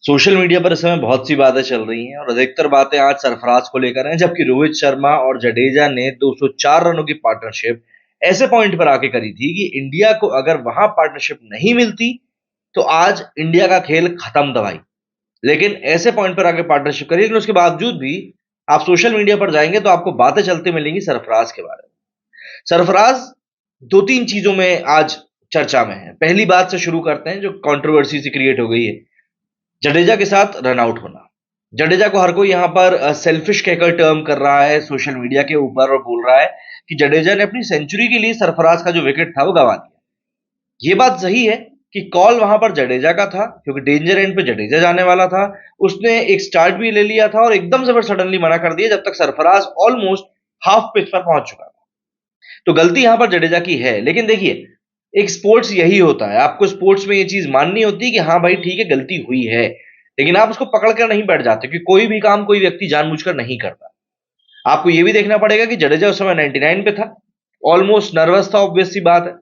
Social media पर इस समय बहुत सी बातें चल रही हैं और अधिकतर बातें आज सरफराज को लेकर हैं, जबकि रोहित शर्मा और जडेजा ने 204 रनों की पार्टनरशिप ऐसे पॉइंट पर आके करी थी कि इंडिया को अगर वहां पार्टनरशिप नहीं मिलती तो आज इंडिया का खेल खत्म था भाई। लेकिन ऐसे पॉइंट पर आके पार्टनरशिप करी, लेकिन उसके बावजूद भी आप सोशल मीडिया पर जाएंगे तो आपको बातें चलती मिलेंगी सरफराज के बारे में। सरफराज दो तीन चीजों में आज चर्चा में है। पहली बात से शुरू करते हैं जो कंट्रोवर्सी से क्रिएट हो गई है, जडेजा के साथ रन आउट होना। जडेजा को हर कोई यहां पर सेल्फिश कहकर टर्म कर रहा है सोशल मीडिया के ऊपर और बोल रहा है कि जडेजा ने अपनी सेंचुरी के लिए सरफराज का जो विकेट था वो गंवा दिया। ये बात सही है कि कॉल वहां पर जडेजा का था क्योंकि डेंजर एंड पे जडेजा जाने वाला था। उसने एक स्टार्ट भी ले लिया था और एकदम से फिर सडनली मना कर दिया जब तक सरफराज ऑलमोस्ट हाफ पिच पर पहुंच चुका था। तो गलती यहां पर जडेजा की है, लेकिन देखिए एक स्पोर्ट्स यही होता है, आपको स्पोर्ट्स में ये चीज माननी होती है कि हाँ भाई ठीक है गलती हुई है, लेकिन आप उसको पकड़ कर नहीं बैठ जाते कि कोई भी काम कोई व्यक्ति जानबूझकर नहीं करता। आपको ये भी देखना पड़ेगा कि जडेजा उस समय 99 पे था, ऑलमोस्ट नर्वस था, ऑब्वियस सी बात है।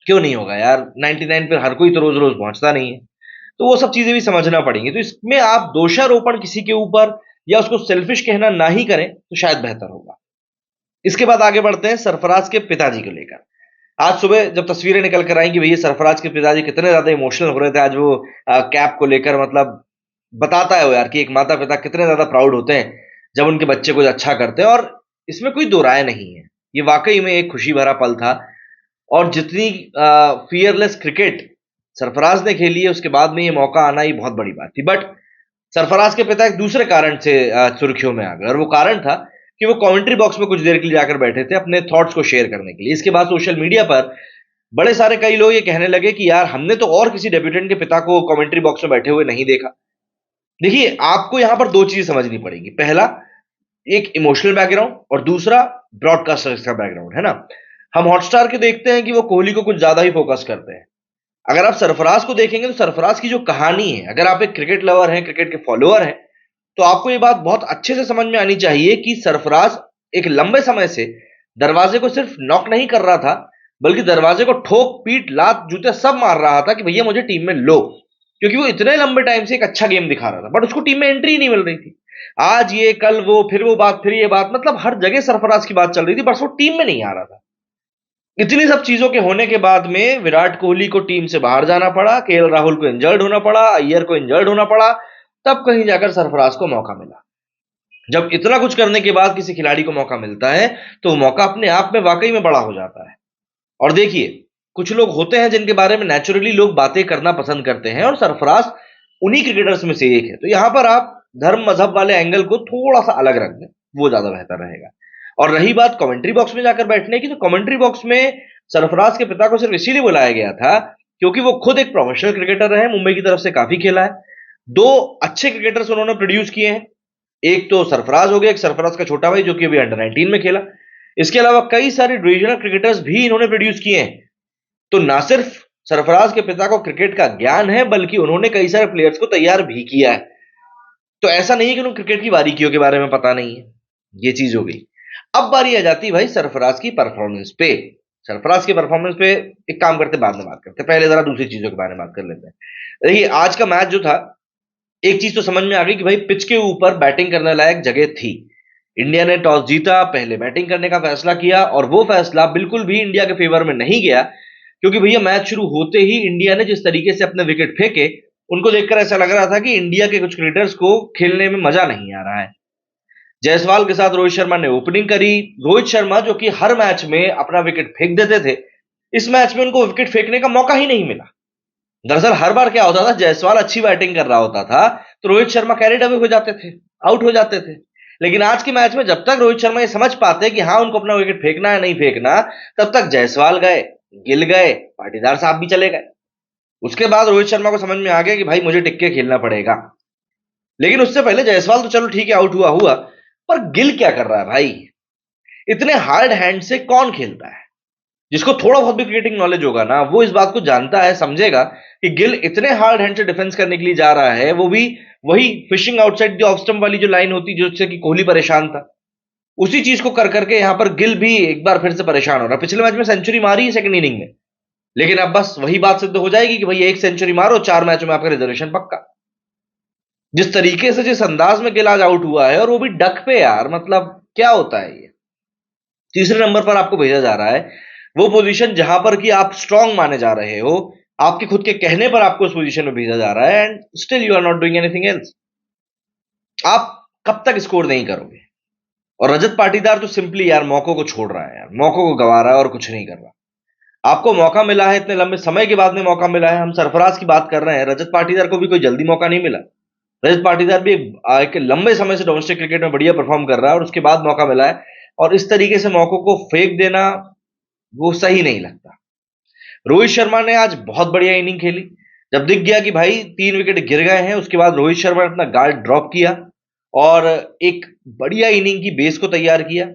क्यों नहीं होगा यार, 99 पे हर कोई तो रोज रोज पहुंचता नहीं है। तो वो सब चीजें भी समझना पड़ेंगी। तो इसमें आप दोषारोपण किसी के ऊपर या उसको सेल्फिश कहना ना ही करें तो शायद बेहतर होगा। इसके बाद आगे बढ़ते हैं सरफराज के पिताजी को लेकर। आज सुबह जब तस्वीरें निकल कर आई कि भैया सरफराज के पिताजी कितने ज्यादा इमोशनल हो रहे थे आज वो कैप को लेकर, मतलब बताता है वो यार कि एक माता पिता कितने ज्यादा प्राउड होते हैं जब उनके बच्चे कुछ अच्छा करते हैं। और इसमें कोई दो राय नहीं है, ये वाकई में एक खुशी भरा पल था। और जितनी फियरलेस क्रिकेट सरफराज ने खेली है उसके बाद में ये मौका आना ही बहुत बड़ी बात थी। बट सरफराज के पिता एक दूसरे कारण से सुर्खियों में आ गए और वो कारण था कि वो कमेंट्री बॉक्स में कुछ देर के लिए जाकर बैठे थे अपने थॉट्स को शेयर करने के लिए। इसके बाद सोशल मीडिया पर बड़े सारे कई लोग ये कहने लगे कि यार हमने तो और किसी डेब्यूटेंट के पिता को कमेंट्री बॉक्स में बैठे हुए नहीं देखा। देखिए आपको यहां पर दो चीजें समझनी पड़ेगी। पहला, एक इमोशनल बैकग्राउंड और दूसरा ब्रॉडकास्टर का बैकग्राउंड है ना। हम हॉटस्टार के देखते हैं कि वो कोहली को कुछ ज्यादा ही फोकस करते हैं। अगर आप सरफराज को देखेंगे तो सरफराज की जो कहानी है, अगर आप एक क्रिकेट लवर हैं, क्रिकेट के फॉलोअर हैं, तो आपको ये बात बहुत अच्छे से समझ में आनी चाहिए कि सरफराज एक लंबे समय से दरवाजे को सिर्फ नॉक नहीं कर रहा था, बल्कि दरवाजे को ठोक पीट लात जूते सब मार रहा था कि भैया मुझे टीम में लो, क्योंकि वो इतने लंबे टाइम से एक अच्छा गेम दिखा रहा था बट उसको टीम में एंट्री नहीं मिल रही थी। आज ये कल वो, फिर वो बात, फिर ये बात, मतलब हर जगह सरफराज की बात चल रही थी, बस वो टीम में नहीं आ रहा था। इतनी सब चीजों के होने के बाद में विराट कोहली को टीम से बाहर जाना पड़ा, केएल राहुल को इंजर्ड होना पड़ा, अय्यर को इंजर्ड होना पड़ा, तब कहीं जाकर सरफराज को मौका मिला। जब इतना कुछ करने के बाद किसी खिलाड़ी को मौका मिलता है तो वो मौका अपने आप में वाकई में बड़ा हो जाता है। और देखिए कुछ लोग होते हैं जिनके बारे में नेचुरली लोग बातें करना पसंद करते हैं और सरफराज उन्हीं क्रिकेटर्स में से एक है। तो यहां पर आप धर्म मजहब वाले एंगल को थोड़ा सा अलग रख दें, वो ज्यादा बेहतर रहेगा। और रही बात कमेंट्री बॉक्स में जाकर बैठने की, तो कमेंट्री बॉक्स में सरफराज के पिता को सिर्फ इसीलिए बुलाया गया था क्योंकि वो खुद एक प्रोफेशनल क्रिकेटर रहे, मुंबई की तरफ से काफी खेला है। दो अच्छे क्रिकेटर्स उन्होंने प्रोड्यूस किए हैं, एक तो सरफराज हो गया, एक सरफराज का छोटा भाई जो कि अभी अंडर 19 में खेला। इसके अलावा कई सारे डिविजनल क्रिकेटर्स भी इन्होंने प्रोड्यूस किए हैं। तो ना सिर्फ सरफराज के पिता को क्रिकेट का ज्ञान है, बल्कि उन्होंने कई सारे प्लेयर्स को तैयार भी किया है। तो ऐसा नहीं है कि उन्हें क्रिकेट की बारीकियों के बारे में पता नहीं है। ये चीज हो गई। अब बारी आ जाती है भाई सरफराज की परफॉर्मेंस पे। सरफराज के परफॉर्मेंस पे एक काम करते, बाद में बात करते, पहले जरा दूसरी चीजों के बारे में बात कर लेते हैं। देखिए आज का मैच जो था, एक चीज तो समझ में आ गई कि भाई पिच के ऊपर बैटिंग करने लायक जगह थी। इंडिया ने टॉस जीता, पहले बैटिंग करने का फैसला किया और वो फैसला बिल्कुल भी इंडिया के फेवर में नहीं गया, क्योंकि भैया मैच शुरू होते ही इंडिया ने जिस तरीके से अपने विकेट फेंके, उनको देखकर ऐसा लग रहा था कि इंडिया के कुछ क्रिकेटर्स को खेलने में मजा नहीं आ रहा है। जायसवाल के साथ रोहित शर्मा ने ओपनिंग करी। रोहित शर्मा जो कि हर मैच में अपना विकेट फेंक देते थे, इस मैच में उनको विकेट फेंकने का मौका ही नहीं मिला। दरअसल हर बार क्या होता था, जायसवाल अच्छी बैटिंग कर रहा होता था तो रोहित शर्मा कैरिड अवे हो जाते थे, आउट हो जाते थे। लेकिन आज के मैच में जब तक रोहित शर्मा ये समझ पाते कि हाँ उनको अपना विकेट फेंकना है नहीं फेंकना, तब तक जायसवाल गए, गिल गए, पाटीदार साहब भी चले गए। उसके बाद रोहित शर्मा को समझ में आ गया कि भाई मुझे टिक के खेलना पड़ेगा। लेकिन उससे पहले जायसवाल तो चलो ठीक है आउट हुआ हुआ, पर गिल क्या कर रहा है भाई? इतने हार्ड हैंड से कौन खेलता है? जिसको थोड़ा बहुत भी क्रिकेटिंग नॉलेज होगा ना, वो इस बात को जानता है, समझेगा कि गिल इतने हार्ड हैंड से डिफेंस करने के लिए जा रहा है, वो भी वही fishing outside the off stump वाली जो लाइन होती जिससे कि कोहली परेशान था, उसी चीज को कर करके यहां पर गिल भी एक बार फिर से परेशान हो रहा है। पिछले मैच में सेंचुरी मारी है सेकंड इनिंग में, लेकिन अब बस वही बात सिद्ध हो जाएगी कि भाई एक सेंचुरी मारो, 4 मैचों में आपका रिजर्वेशन पक्का। जिस तरीके से, जिस अंदाज में गिल आज आउट हुआ है, और वो भी डक पे यार, मतलब क्या होता है ये। तीसरे नंबर पर आपको भेजा जा रहा है, वो पोजीशन जहां पर कि आप स्ट्रांग माने जा रहे हो, आपके खुद के कहने पर आपको उस पोजीशन में भेजा जा रहा है, and still you are not doing anything else. आप कब तक स्कोर नहीं करोगे? और रजत पाटीदार तो सिंपली यार मौकों को छोड़ रहा है, यार मौकों को गंवा रहा है और कुछ नहीं कर रहा। आपको मौका मिला है, इतने लंबे समय के बाद में मौका मिला है। हम सरफराज की बात कर रहे हैं, रजत पाटीदार को भी कोई जल्दी मौका नहीं मिला। रजत पाटीदार भी एक लंबे समय से डोमेस्टिक क्रिकेट में बढ़िया परफॉर्म कर रहा है और उसके बाद मौका मिला है, और इस तरीके से मौकों को फेंक देना वो सही नहीं लगता। रोहित शर्मा ने आज बहुत बढ़िया इनिंग खेली। जब दिख गया कि भाई 3 विकेट गिर गए हैं, उसके बाद रोहित शर्मा ने अपना गार्ड ड्रॉप किया और एक बढ़िया इनिंग की बेस को तैयार किया।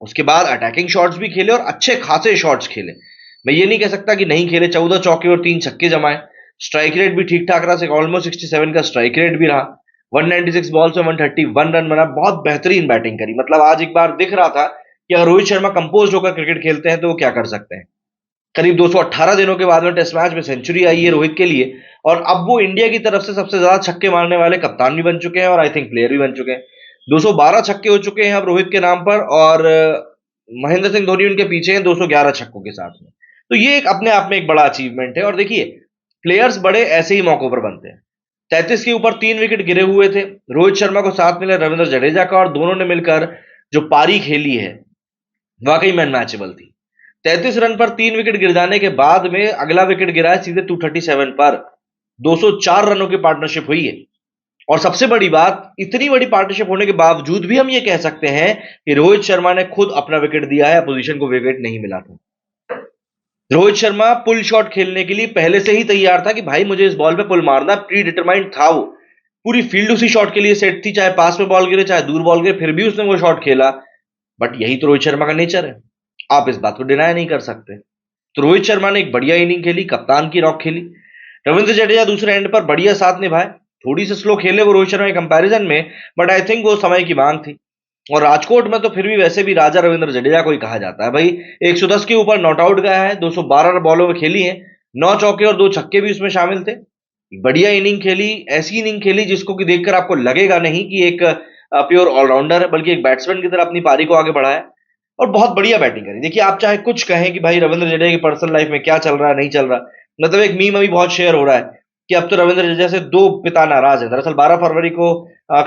उसके बाद अटैकिंग शॉट्स भी खेले और अच्छे खासे शॉट्स खेले। मैं ये नहीं कह सकता कि नहीं खेले, 14 चौके और 3 छक्के जमाए। स्ट्राइक रेट भी ठीक ठाक रहा, ऑलमोस्ट 67 का स्ट्राइक रेट भी रहा। 196 बॉल से 131 रन बना, बहुत बेहतरीन बैटिंग करी। मतलब आज एक बार दिख रहा था कि अगर रोहित शर्मा कंपोज होकर क्रिकेट खेलते हैं तो वो क्या कर सकते हैं। करीब 218 दिनों के बाद में टेस्ट मैच में सेंचुरी आई है रोहित के लिए, और अब वो इंडिया की तरफ से सबसे ज्यादा छक्के मारने वाले कप्तान भी बन चुके हैं और आई थिंक प्लेयर भी बन चुके हैं। 212 छक्के हो चुके हैं अब रोहित के नाम पर, और महेंद्र सिंह धोनी उनके पीछे हैं 211 छक्कों के साथ में। तो ये एक अपने आप में एक बड़ा अचीवमेंट है। और देखिए, प्लेयर्स बड़े ऐसे ही मौकों पर बनते हैं। 33 के ऊपर 3 विकेट गिरे हुए थे, रोहित शर्मा को साथ मिला रविंद्र जडेजा का, और दोनों ने मिलकर जो पारी खेली है वाकई में अनमैचेबल थी। 33 रन पर 3 विकेट गिर जाने के बाद में अगला विकेट गिरा है सीधे 237 पर। 204 रनों की पार्टनरशिप हुई है। और सबसे बड़ी बात, इतनी बड़ी पार्टनरशिप होने के बावजूद भी हम ये कह सकते हैं कि रोहित शर्मा ने खुद अपना विकेट दिया है, अपोजिशन को विकेट नहीं मिला था। रोहित शर्मा पुल शॉट खेलने के लिए पहले से ही तैयार था कि भाई मुझे इस बॉल पे पुल मारना, प्री डिटरमाइंड था वो। पूरी फील्ड उसी शॉट के लिए सेट थी, चाहे पास में बॉल गिरे चाहे दूर बॉल गिरे, फिर भी उसने वो शॉट खेला। बट यही तो रोहित शर्मा का नेचर है, आप इस बात को डिनाई नहीं कर सकते। तो रोहित शर्मा ने एक बढ़िया इनिंग खेली, कप्तान की रॉक खेली। रविंद्र जडेजा दूसरे एंड पर बढ़िया साथ निभाए। थोड़ी सी स्लो खेले वो रोहित शर्मा के कंपैरिजन में, बट आई थिंक वो समय की मांग थी। और राजकोट में तो फिर भी वैसे भी राजा रविंद्र जडेजा को ही कहा जाता है भाई। 110 के ऊपर नॉट आउट गया है, 212 बॉलों में खेली है, 9 चौके और 2 छक्के भी उसमें शामिल थे। बढ़िया इनिंग खेली, ऐसी इनिंग खेली जिसको कि देखकर आपको लगेगा नहीं कि एक प्योर ऑलराउंडर है, बल्कि एक बैट्समैन की तरह अपनी पारी को आगे बढ़ाया और बहुत बढ़िया बैटिंग करी। देखिए, आप चाहे कुछ कहें कि भाई रविंद्र जडेजा की पर्सनल लाइफ में क्या चल रहा है नहीं चल रहा, मतलब एक मीम अभी बहुत शेयर हो रहा है कि अब तो रविंद्र जडेजा से 2 पिता नाराज है। दरअसल 12 फरवरी को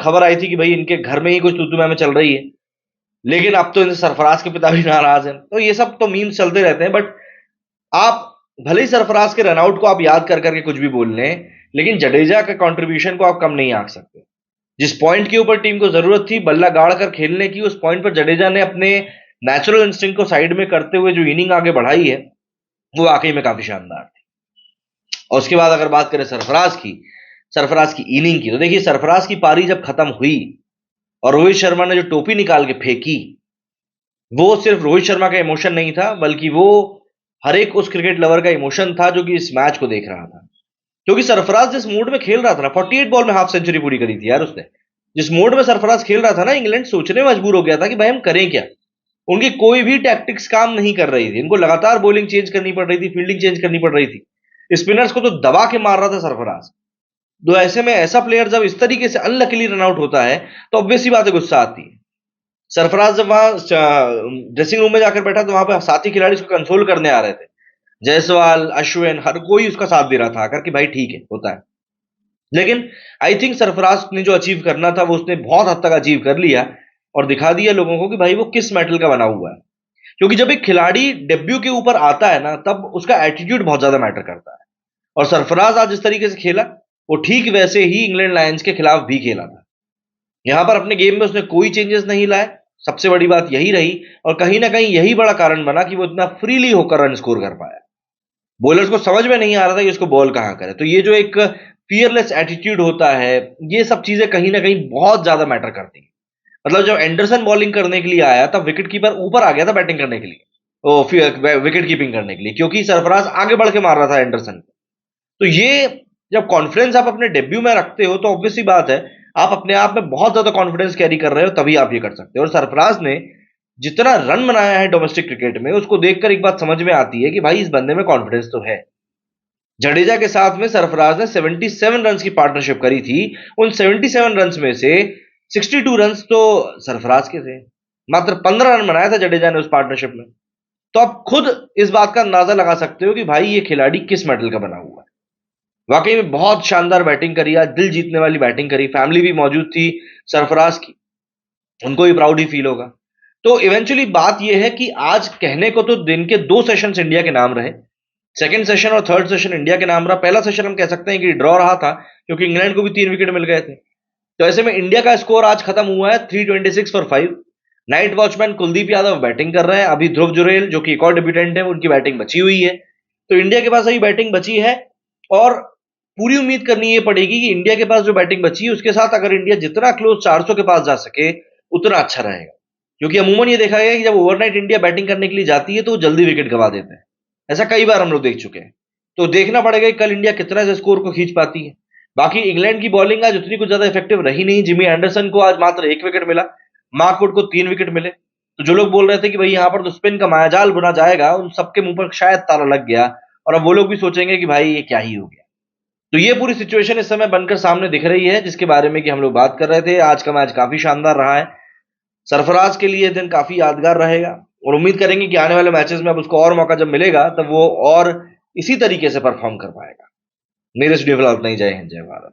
खबर आई थी कि भाई इनके घर में ही कुछ तू में चल रही है, लेकिन अब तो इनसे सरफराज के पिता भी नाराज हैं। तो ये सब तो मीम्स चलते रहते हैं, बट आप भले ही सरफराज के रनआउट को आप याद कर करके कुछ भी बोल लें, लेकिन जडेजा के कंट्रीब्यूशन को आप कम नहीं आंक सकते। जिस पॉइंट के ऊपर टीम को जरूरत थी बल्ला गाड़ कर खेलने की, उस पॉइंट पर जडेजा ने अपने नेचुरल इंस्टिंक्ट को साइड में करते हुए जो इनिंग आगे बढ़ाई है वो वाकई में काफी शानदार थी। और उसके बाद अगर बात करें सरफराज की इनिंग की, तो देखिए सरफराज की पारी जब खत्म हुई और रोहित शर्मा ने जो टोपी निकाल के फेंकी, वो सिर्फ रोहित शर्मा का इमोशन नहीं था, बल्कि वो हर एक उस क्रिकेट लवर का इमोशन था जो कि इस मैच को देख रहा था। क्योंकि सरफराज जिस मूड में खेल रहा था ना, 48 बॉल में हाफ सेंचुरी पूरी करी थी यार उसने। जिस मूड में सरफराज खेल रहा था ना, इंग्लैंड सोचने मजबूर हो गया था कि भाई हम करें क्या। उनकी कोई भी टैक्टिक्स काम नहीं कर रही थी, इनको लगातार बॉलिंग चेंज करनी पड़ रही थी, फील्डिंग चेंज करनी पड़ रही थी। स्पिनर्स को तो दबा के मार रहा था सरफराज। तो ऐसे में ऐसा प्लेयर जब इस तरीके से अनलकीली रन आउट होता है तो ऑब्वियसली बात है गुस्सा आती है। सरफराज जब वहां ड्रेसिंग रूम में जाकर बैठा तो वहां पे साथी खिलाड़ी उसको कंसोल करने आ रहे थे, जायसवाल, अश्विन, हर कोई उसका साथ दे रहा था आकर कि भाई ठीक है, होता है। लेकिन आई थिंक सरफराज ने जो अचीव करना था वो उसने बहुत हद तक अचीव कर लिया और दिखा दिया लोगों को कि भाई वो किस मेटल का बना हुआ है। क्योंकि जब एक खिलाड़ी डेब्यू के ऊपर आता है ना, तब उसका एटीट्यूड बहुत ज्यादा मैटर करता है। और सरफराज आज जिस तरीके से खेला, वो ठीक वैसे ही इंग्लैंड लायंस के खिलाफ भी खेला था। यहां पर अपने गेम में उसने कोई चेंजेस नहीं लाए, सबसे बड़ी बात यही रही, और कहीं ना कहीं यही बड़ा कारण बना कि वो इतना फ्रीली होकर रन स्कोर कर पाया। बॉलर्स को समझ में नहीं आ रहा था कि इसको बॉल कहां करे। तो ये जो एक फियरलेस एटीट्यूड होता है, ये सब चीजें कहीं ना कहीं बहुत ज्यादा मैटर करती है। मतलब जब एंडरसन बॉलिंग करने के लिए आया तब विकेट कीपर ऊपर आ गया था बैटिंग करने के लिए, ओ विकेट कीपिंग करने के लिए, क्योंकि सरफराज आगे बढ़ के मार रहा था एंडरसन को। तो ये जब कॉन्फिडेंस आप अपने डेब्यू में रखते हो तो ऑब्वियसली बात है आप अपने आप में बहुत ज्यादा कॉन्फिडेंस कैरी कर रहे हो, तभी आप ये कर सकते हो। और सरफराज ने जितना रन बनाया है डोमेस्टिक क्रिकेट में, उसको देखकर एक बात समझ में आती है कि भाई इस बंदे में कॉन्फिडेंस तो है। जडेजा के साथ में सरफराज ने 77 रन की पार्टनरशिप करी थी। उन 77 रन में से 62 रन तो सरफराज के थे। मात्र 15 रन बनाया था जडेजा ने उस पार्टनरशिप में। तो आप खुद इस बात का अंदाजा लगा सकते हो कि भाई ये खिलाड़ी किस मेटल का बना हुआ है। वाकई में बहुत शानदार बैटिंग करी, आज दिल जीतने वाली बैटिंग करी। फैमिली भी मौजूद थी सरफराज की, उनको भी प्राउड ही फील होगा। तो इवेंचुअली बात यह है कि आज कहने को तो दिन के 2 सेशंस इंडिया के नाम रहे। सेकंड सेशन और थर्ड सेशन इंडिया के नाम रहा। पहला सेशन हम कह सकते हैं कि ड्रॉ रहा था, क्योंकि इंग्लैंड को भी 3 विकेट मिल गए थे। तो ऐसे में इंडिया का स्कोर आज खत्म हुआ है 326 for 5। Night watchman Kuldeep Yadav batting कर रहे हैं। अभी ध्रुव जुरेल जो कि एक और डेब्यूटेंट है, उनकी बैटिंग बची हुई है। तो इंडिया के पास अभी बैटिंग बची है और पूरी उम्मीद करनी ये पड़ेगी कि इंडिया के पास जो बैटिंग बची है उसके साथ अगर इंडिया जितना क्लोज 400 के पास जा सके उतना अच्छा रहेगा। क्योंकि अमूमन ये देखा गया कि जब ओवरनाइट इंडिया बैटिंग करने के लिए जाती है तो वो जल्दी विकेट गवा देते हैं। ऐसा कई बार हम लोग देख चुके हैं। तो देखना पड़ेगा कि कल इंडिया कितना से स्कोर को खींच पाती है। बाकी इंग्लैंड की बॉलिंग आज उतनी कुछ ज्यादा इफेक्टिव रही नहीं। जिमी एंडरसन को आज मात्र 1 विकेट मिला, मार्कवुड को 3 विकेट मिले। तो जो लोग बोल रहे थे कि भाई यहां पर तो स्पिन का मायाजाल बुना जाएगा, उन सबके मुंह पर शायद ताला लग गया और अब वो लोग भी सोचेंगे कि भाई ये क्या ही हो गया। तो ये पूरी सिचुएशन इस समय बनकर सामने दिख रही है, जिसके बारे में कि हम लोग बात कर रहे थे। आज का मैच काफी शानदार रहा है। सरफराज के लिए दिन काफी यादगार रहेगा और उम्मीद करेंगे कि आने वाले मैचेस में अब उसको और मौका जब मिलेगा तब वो और इसी तरीके से परफॉर्म कर पाएगा। मेरे स्टूडियो फिलहाल उतना ही। जय हिंद, जय भारत।